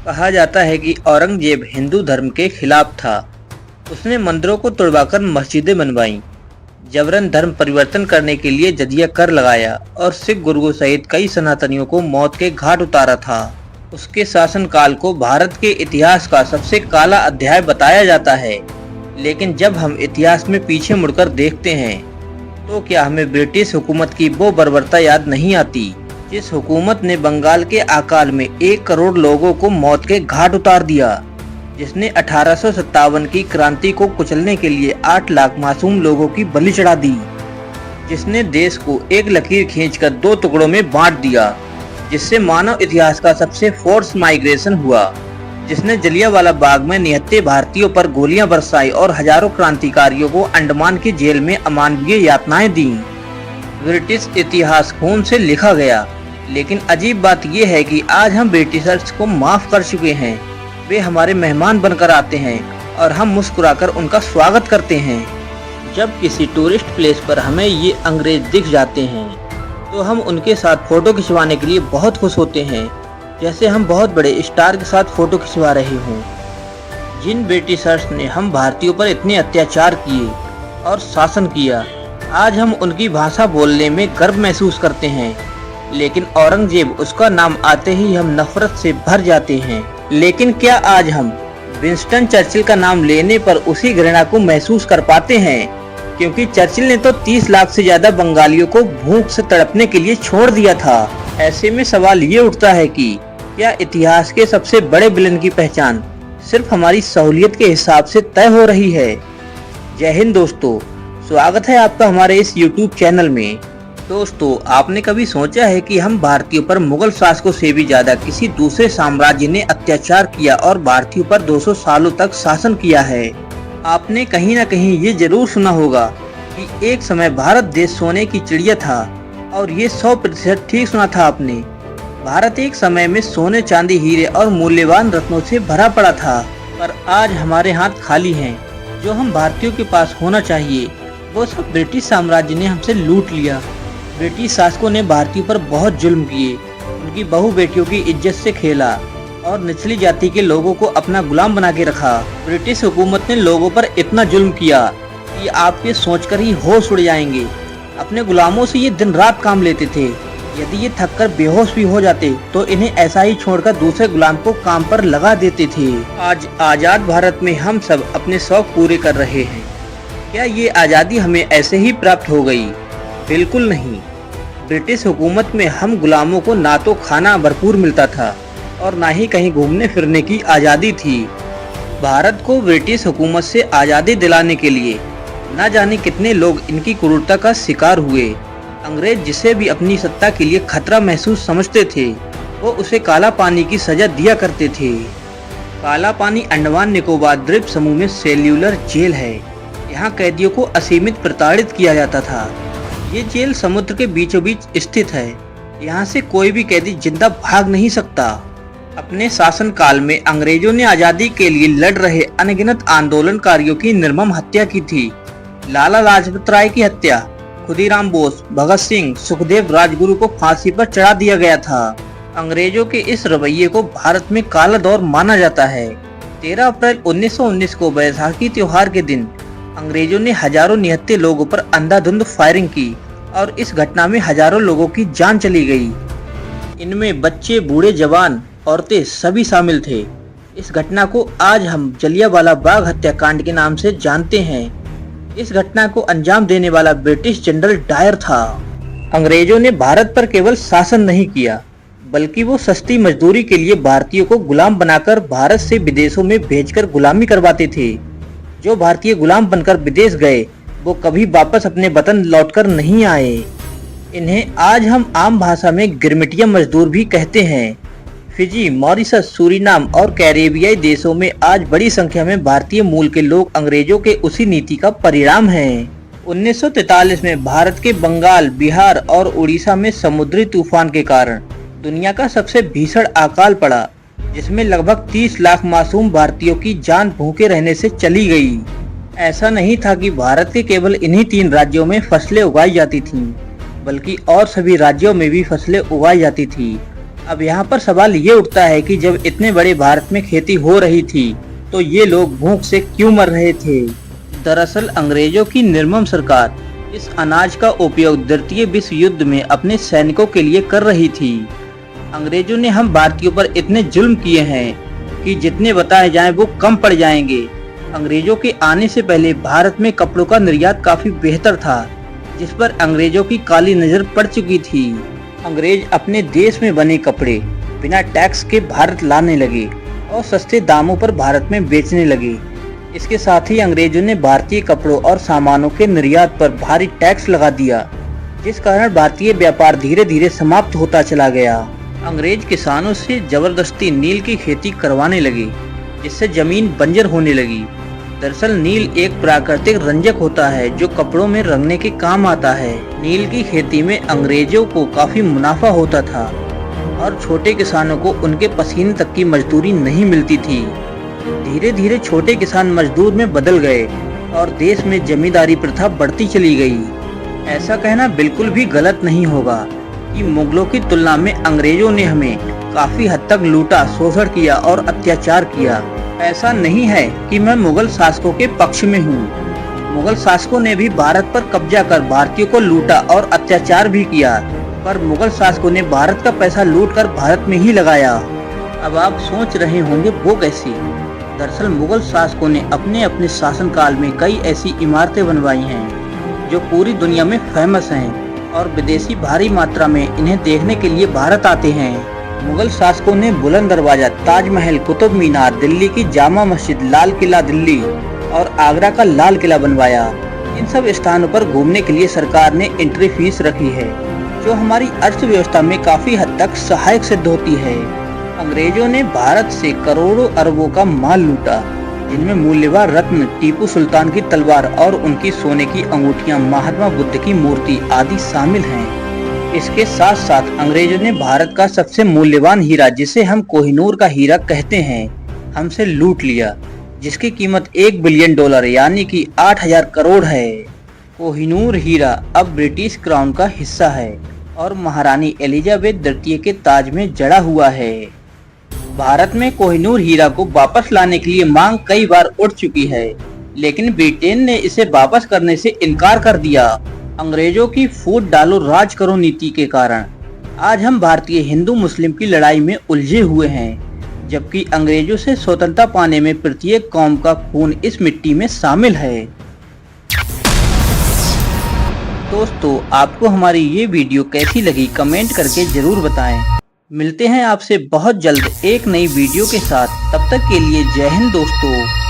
कहा जाता है कि औरंगजेब हिंदू धर्म के खिलाफ था। उसने मंदिरों को तुड़वाकर मस्जिदें बनवाईं, जबरन धर्म परिवर्तन करने के लिए जजिया कर लगाया और सिख गुरुओं सहित कई सनातनियों को मौत के घाट उतारा था। उसके शासनकाल को भारत के इतिहास का सबसे काला अध्याय बताया जाता है। लेकिन जब हम इतिहास में पीछे मुड़कर देखते हैं तो क्या हमें ब्रिटिश हुकूमत की वो बर्बरता याद नहीं आती, जिस हुकूमत ने बंगाल के अकाल में 1 करोड़ लोगों को मौत के घाट उतार दिया, जिसने 1857 की क्रांति को कुचलने के लिए 8 लाख मासूम लोगों की बलि चढ़ा दी, जिसने देश को एक लकीर खींचकर 2 टुकड़ों में बांट दिया, जिससे मानव इतिहास का सबसे फोर्स माइग्रेशन हुआ, जिसने जलियांवाला बाग में निहत्थे भारतीयों पर गोलियां बरसाई और हजारों क्रांतिकारियों को अंडमान की जेल में अमानवीय यातनाएं दी। ब्रिटिश इतिहास खून से लिखा गया, लेकिन अजीब बात यह है कि आज हम ब्रिटिशर्स को माफ कर चुके हैं। वे हमारे मेहमान बनकर आते हैं और हम मुस्कुराकर उनका स्वागत करते हैं। जब किसी टूरिस्ट प्लेस पर हमें ये अंग्रेज दिख जाते हैं तो हम उनके साथ फोटो खिंचवाने के लिए बहुत खुश होते हैं, जैसे हम बहुत बड़े स्टार के साथ फोटो खिंचवा रहे हों। जिन ब्रिटिशर्स ने हम भारतीयों पर इतने अत्याचार किए और शासन किया, आज हम उनकी भाषा बोलने में गर्व महसूस करते हैं, लेकिन औरंगजेब उसका नाम आते ही हम नफरत से भर जाते हैं। लेकिन क्या आज हम विंस्टन चर्चिल का नाम लेने पर उसी घृणा को महसूस कर पाते हैं? क्योंकि चर्चिल ने तो 30 लाख से ज्यादा बंगालियों को भूख से तड़पने के लिए छोड़ दिया था। ऐसे में सवाल ये उठता है कि क्या इतिहास के सबसे बड़े विलेन की पहचान सिर्फ हमारी सहूलियत के हिसाब से तय हो रही है? जय हिंद दोस्तों, स्वागत है आपका हमारे इस YouTube चैनल में। दोस्तों, आपने कभी सोचा है कि हम भारतीयों पर मुगल शासकों से भी ज्यादा किसी दूसरे साम्राज्य ने अत्याचार किया और भारतीयों पर 200 सालों तक शासन किया है? आपने कहीं न कहीं ये जरूर सुना होगा कि एक समय भारत देश सोने की चिड़िया था, और ये 100% ठीक सुना था आपने। भारत एक समय में सोने, चांदी, हीरे और मूल्यवान रत्नों से भरा पड़ा था, पर आज हमारे हाथ खाली हैं। जो हम भारतीयों के पास होना चाहिए वो सब ब्रिटिश साम्राज्य ने हमसे लूट लिया। ब्रिटिश शासकों ने भारतीयों पर बहुत जुल्म किए, उनकी बहू बेटियों की इज्जत से खेला और निचली जाति के लोगों को अपना गुलाम बना के रखा। ब्रिटिश हुकूमत ने लोगों पर इतना जुल्म किया कि आपके सोचकर ही होश उड़ जाएंगे। अपने गुलामों से ये दिन रात काम लेते थे। यदि ये थककर बेहोश भी हो जाते तो इन्हें ऐसा ही छोड़कर दूसरे गुलाम को काम पर लगा देते थे। आज आजाद भारत में हम सब अपने शौक पूरे कर रहे हैं। क्या ये आज़ादी हमें ऐसे ही प्राप्त हो गई? बिल्कुल नहीं। ब्रिटिश हुकूमत में हम गुलामों को ना तो खाना भरपूर मिलता था और ना ही कहीं घूमने फिरने की आज़ादी थी। भारत को ब्रिटिश हुकूमत से आज़ादी दिलाने के लिए न जाने कितने लोग इनकी क्रूरता का शिकार हुए। अंग्रेज जिसे भी अपनी सत्ता के लिए खतरा महसूस समझते थे वो उसे काला पानी की सजा दिया करते थे। काला पानी अंडमान निकोबार द्वीप समूह में सेल्यूलर जेल है। यहाँ कैदियों को असीमित प्रताड़ित किया जाता था। ये जेल समुद्र के बीचों बीच स्थित है। यहाँ से कोई भी कैदी जिंदा भाग नहीं सकता। अपने शासनकाल में अंग्रेजों ने आज़ादी के लिए लड़ रहे अनगिनत आंदोलनकारियों की निर्मम हत्या की थी। लाला लाजपत राय की हत्या, खुदीराम बोस, भगत सिंह, सुखदेव, राजगुरु को फांसी पर चढ़ा दिया गया था। अंग्रेजों के इस रवैये को भारत में काला दौर माना जाता है। 13 अप्रैल 1919 को बैसाखी त्योहार के दिन अंग्रेजों ने हजारों निहत्थे लोगों पर अंधाधुंध फायरिंग की और इस घटना में हजारों लोगों की जान चली गई। इनमें बच्चे, बूढ़े, जवान, औरतें सभी शामिल थे। इस घटना को आज हम जलियांवाला बाग हत्याकांड के नाम से जानते हैं। इस घटना को अंजाम देने वाला ब्रिटिश जनरल डायर था। अंग्रेजों ने भारत पर केवल शासन नहीं किया, बल्कि वो सस्ती मजदूरी के लिए भारतीयों को गुलाम बनाकर भारत से विदेशों में भेजकर गुलामी करवाते थे। जो भारतीय गुलाम बनकर विदेश गए वो कभी वापस अपने वतन लौटकर नहीं आए। इन्हें आज हम आम भाषा में गिरमिटिया मजदूर भी कहते हैं। फिजी, मॉरिशस, सूरीनाम और कैरेबियाई देशों में आज बड़ी संख्या में भारतीय मूल के लोग अंग्रेजों के उसी नीति का परिणाम हैं। 1943 में भारत के बंगाल, बिहार और उड़ीसा में समुद्री तूफान के कारण दुनिया का सबसे भीषण अकाल पड़ा, जिसमें लगभग 30 लाख मासूम भारतीयों की जान भूखे रहने से चली गई। ऐसा नहीं था कि भारत के केवल इन्हीं 3 राज्यों में फसलें उगाई जाती थीं, बल्कि और सभी राज्यों में भी फसलें उगाई जाती थी। अब यहाँ पर सवाल ये उठता है कि जब इतने बड़े भारत में खेती हो रही थी तो ये लोग भूख से क्यों मर रहे थे। दरअसल अंग्रेजों की निर्मम सरकार इस अनाज का उपयोग द्वितीय विश्व युद्ध में अपने सैनिकों के लिए कर रही थी। अंग्रेजों ने हम भारतीयों पर इतने जुल्म किए हैं कि जितने बताए जाएं वो कम पड़ जाएंगे। अंग्रेजों के आने से पहले भारत में कपड़ों का निर्यात काफी बेहतर था, जिस पर अंग्रेजों की काली नजर पड़ चुकी थी। अंग्रेज अपने देश में बने कपड़े बिना टैक्स के भारत लाने लगे और सस्ते दामों पर भारत में बेचने लगे। इसके साथ ही अंग्रेजों ने भारतीय कपड़ों और सामानों के निर्यात पर भारी टैक्स लगा दिया, जिस कारण भारतीय व्यापार धीरे धीरे समाप्त होता चला गया। अंग्रेज किसानों से जबरदस्ती नील की खेती करवाने लगे, जिससे जमीन बंजर होने लगी। दरअसल नील एक प्राकृतिक रंजक होता है जो कपड़ों में रंगने के काम आता है। नील की खेती में अंग्रेजों को काफी मुनाफा होता था और छोटे किसानों को उनके पसीने तक की मजदूरी नहीं मिलती थी। धीरे धीरे छोटे किसान मजदूर में बदल गए और देश में जमींदारी प्रथा बढ़ती चली गई। ऐसा कहना बिल्कुल भी गलत नहीं होगा कि मुगलों की तुलना में अंग्रेजों ने हमें काफी हद तक लूटा, शोषण किया और अत्याचार किया। ऐसा नहीं है कि मैं मुगल शासकों के पक्ष में हूँ। मुगल शासकों ने भी भारत पर कब्जा कर भारतीयों को लूटा और अत्याचार भी किया, पर मुगल शासकों ने भारत का पैसा लूटकर भारत में ही लगाया। अब आप सोच रहे होंगे वो कैसी। दरअसल मुगल शासकों ने अपने अपने शासनकाल में कई ऐसी इमारतें बनवाई हैं जो पूरी दुनिया में फेमस हैं और विदेशी भारी मात्रा में इन्हें देखने के लिए भारत आते हैं। मुगल शासकों ने बुलंद दरवाजा, ताजमहल, कुतुब मीनार, दिल्ली की जामा मस्जिद, लाल किला दिल्ली और आगरा का लाल किला बनवाया। इन सब स्थानों पर घूमने के लिए सरकार ने एंट्री फीस रखी है, जो हमारी अर्थव्यवस्था में काफी हद तक सहायक सिद्ध होती है। अंग्रेजों ने भारत से करोड़ों अरबों का माल लूटा, जिनमें मूल्यवान रत्न, टीपू सुल्तान की तलवार और उनकी सोने की अंगूठियां, महात्मा बुद्ध की मूर्ति आदि शामिल हैं। इसके साथ साथ अंग्रेजों ने भारत का सबसे मूल्यवान हीरा, जिसे हम कोहिनूर का हीरा कहते हैं, हमसे लूट लिया, जिसकी कीमत $1 बिलियन यानी कि 8,000 करोड़ है। कोहिनूर हीरा अब ब्रिटिश क्राउन का हिस्सा है और महारानी एलिजाबेथ द्वितीय के ताज में जड़ा हुआ है। भारत में कोहिनूर हीरा को वापस लाने के लिए मांग कई बार उठ चुकी है, लेकिन ब्रिटेन ने इसे वापस करने से इनकार कर दिया। अंग्रेजों की फूट डालो राज करो नीति के कारण आज हम भारतीय हिंदू मुस्लिम की लड़ाई में उलझे हुए हैं, जबकि अंग्रेजों से स्वतंत्रता पाने में प्रत्येक कौम का खून इस मिट्टी में शामिल है। दोस्तों, आपको हमारी ये वीडियो कैसी लगी कमेंट करके जरूर बताएं। मिलते हैं आपसे बहुत जल्द एक नई वीडियो के साथ। तब तक के लिए जय हिंद दोस्तों।